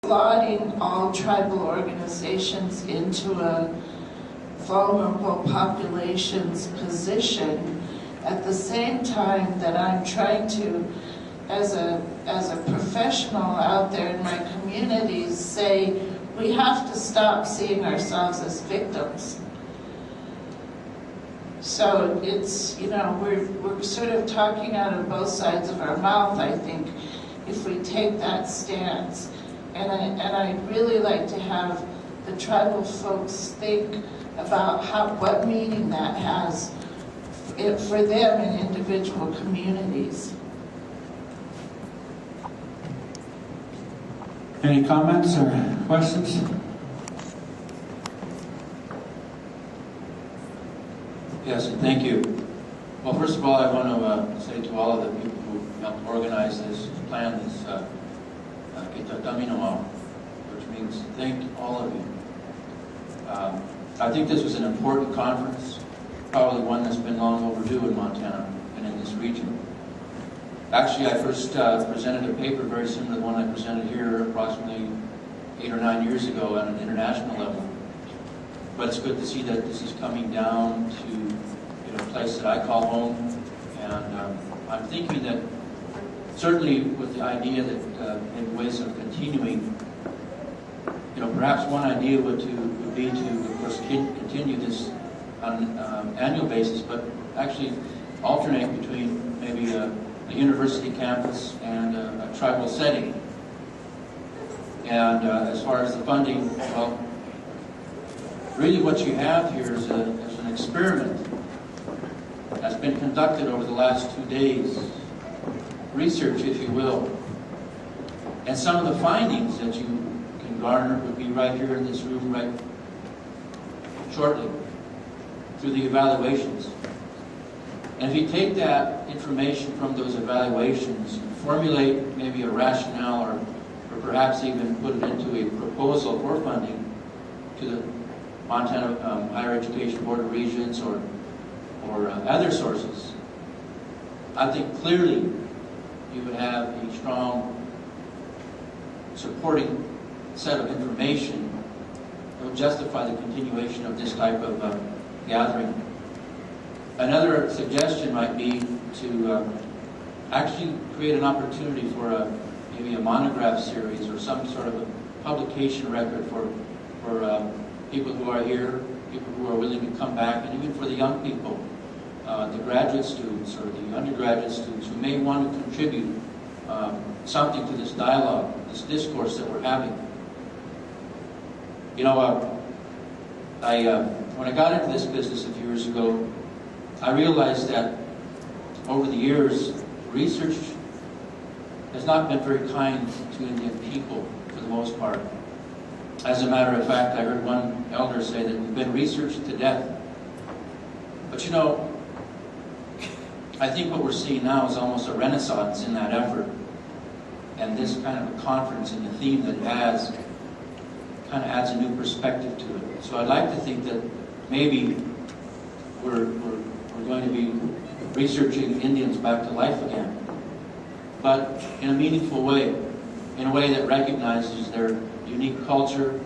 slotting all tribal organizations into a vulnerable populations position at the same time that I'm trying to, as a professional out there in my communities, say we have to stop seeing ourselves as victims. So it's, you know, we're sort of talking out of both sides of our mouth, I think, if we take that stance. And I'd really like to have the tribal folks think about what meaning that has for them in individual communities. Any comments or questions? Yes, and thank you. Well, first of all, I want to say to all of the people who helped organize this, plan this Kitataminoa, which means thank all of you. I think this was an important conference, probably one that's been long overdue in Montana and in this region. Actually, I first presented a paper very similar to the one I presented here approximately 8 or 9 years ago at an international level. But it's good to see that this is coming down to a place that I call home. And I'm thinking that certainly with the idea that in ways of continuing, perhaps one idea would be to, of course, continue this on an annual basis, but actually alternate between maybe a university campus and a tribal setting. And as far as the funding, well, really what you have here is an experiment that's been conducted over the last 2 days. Research, if you will. And some of the findings that you can garner would be right here in this room right shortly through the evaluations. And if you take that information from those evaluations and formulate maybe a rationale or perhaps even put it into a proposal for funding to the Montana Higher Education Board of Regents or other sources, I think clearly you would have a strong supporting set of information that would justify the continuation of this type of gathering. Another suggestion might be to actually create an opportunity for maybe a monograph series or some sort of a publication record for people who are here, people who are willing to come back, and even for the young people, the graduate students or the undergraduate students who may want to contribute something to this dialogue, this discourse that we're having. When I got into this business a few years ago, I realized that over the years, research has not been very kind to Indian people for the most part. As a matter of fact, I heard one elder say that we've been researched to death. But I think what we're seeing now is almost a renaissance in that effort. And this kind of a conference and the theme that it has kind of adds a new perspective to it. So I'd like to think that maybe we're going to be researching Indians back to life again, but in a meaningful way, in a way that recognizes their unique culture,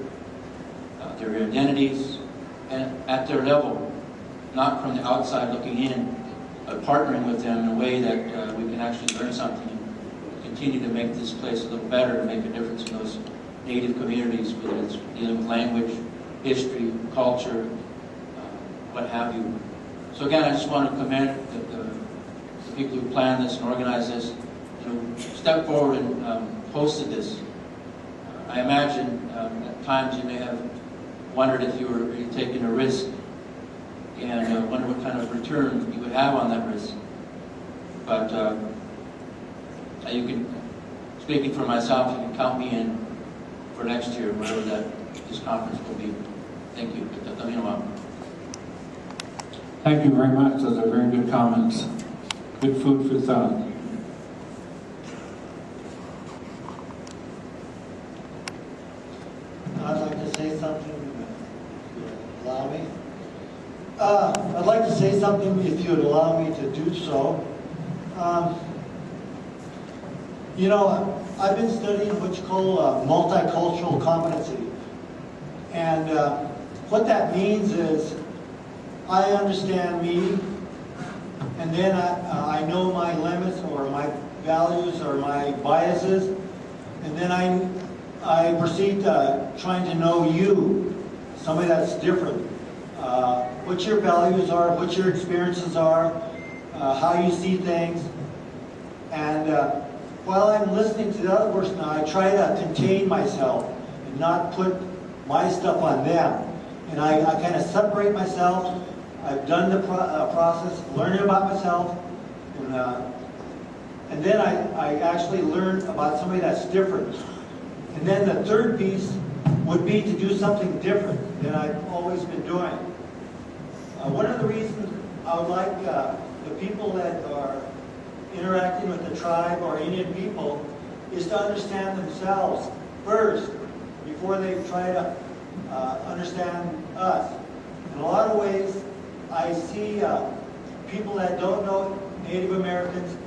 their identities, and at their level, not from the outside looking in, but partnering with them in a way that we can actually learn something and continue to make this place a little better and make a difference in those native communities, whether it's dealing with language, history, culture, what have you. So again, I just want to commend the people who planned this and organized this, stepped forward and hosted this. I imagine at times you may have wondered if you were really taking a risk and wonder what kind of return you would have on that risk. But you can, speaking for myself, you can count me in for next year, whatever this conference will be. Thank you. Thank you very much. Those are very good comments. Good food for thought. I'd like to say something, if you allow me. I'd like to say something, if you would allow me to do so. I've been studying what you call multicultural competency. And what that means is I understand me, and then I know my limits or my values or my biases, and then I proceed trying to know you, somebody that's different. What your values are, what your experiences are, how you see things. And while I'm listening to the other person, I try to contain myself and not put my stuff on them. And I kind of separate myself. I've done the process, learning about myself, and then I actually learn about somebody that's different. And then the third piece would be to do something different than I've always been doing. One of the reasons I would like the people that are interacting with the tribe or Indian people is to understand themselves first before they try to understand us. In a lot of ways, I see people that don't know Native Americans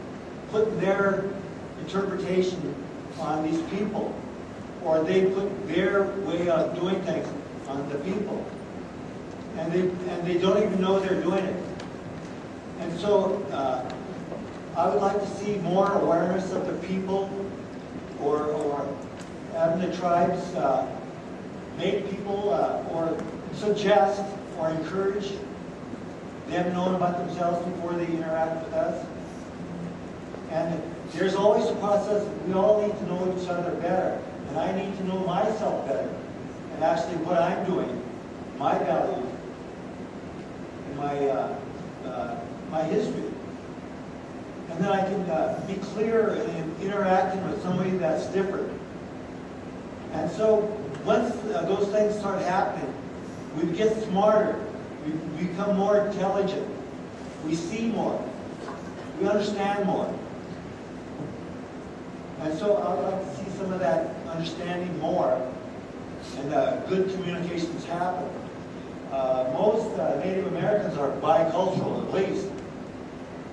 put their interpretation on these people, or they put their way of doing things on the people, and they don't even know they're doing it. And so I would like to see more awareness of the people, or having the tribes make people or suggest or encourage them knowing about themselves before they interact with us. And there's always a process. We all need to know each other better. And I need to know myself better. And actually what I'm doing, my values, and my history. And then I can be clear in interacting with somebody that's different. And so once those things start happening, we get smarter. We become more intelligent. We see more. We understand more. And so I would like to see some of that understanding more, and good communications happen. Most Native Americans are bicultural, at least.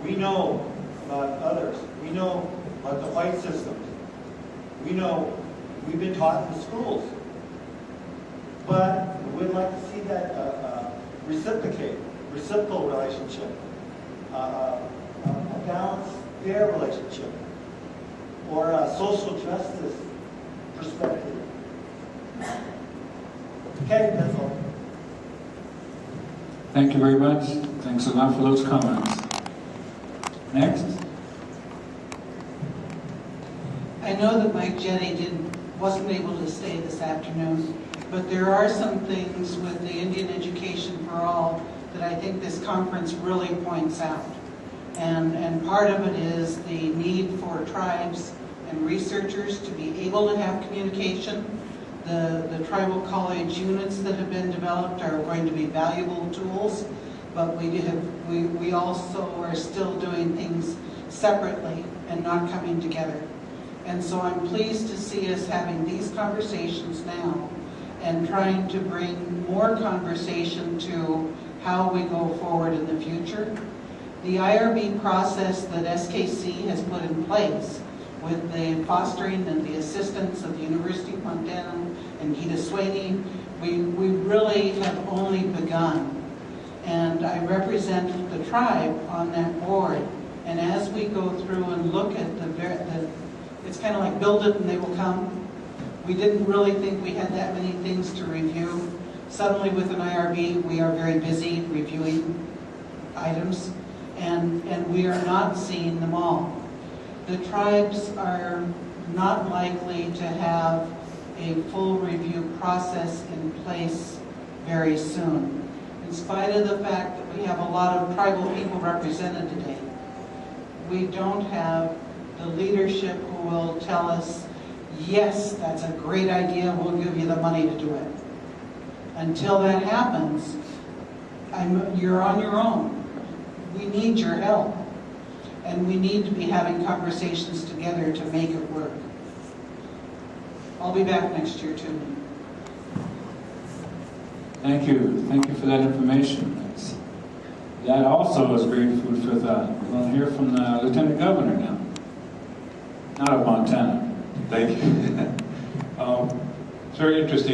We know about others. We know about the white systems. We know we've been taught in the schools. But we'd like to see that reciprocal relationship, a balanced, fair relationship, or a social justice perspective. Okay, that's all. Thank you very much. Thanks a lot for those comments. Next. I know that Mike Jetty wasn't able to stay this afternoon, but there are some things with the Indian Education for All that I think this conference really points out. And part of it is the need for tribes and researchers to be able to have communication. The tribal college units that have been developed are going to be valuable tools, but we also are still doing things separately and not coming together. And so I'm pleased to see us having these conversations now and trying to bring more conversation to how we go forward in the future. The IRB process that SKC has put in place with the fostering and the assistance of the University of Montana and Gita Sweeney, we really have only begun. And I represent the tribe on that board. And as we go through and look at it's kind of like build it and they will come. We didn't really think we had that many things to review. Suddenly with an IRB, we are very busy reviewing items, and we are not seeing them all. The tribes are not likely to have a full review process in place very soon. In spite of the fact that we have a lot of tribal people represented today, we don't have the leadership who will tell us, yes, that's a great idea, we'll give you the money to do it. Until that happens, you're on your own. We need your help. And we need to be having conversations together to make it work. I'll be back next year too. Thank you. Thank you for that information. That also is great food for thought. We're going to hear from the Lieutenant Governor now. Not of Montana. Thank you. It's very interesting.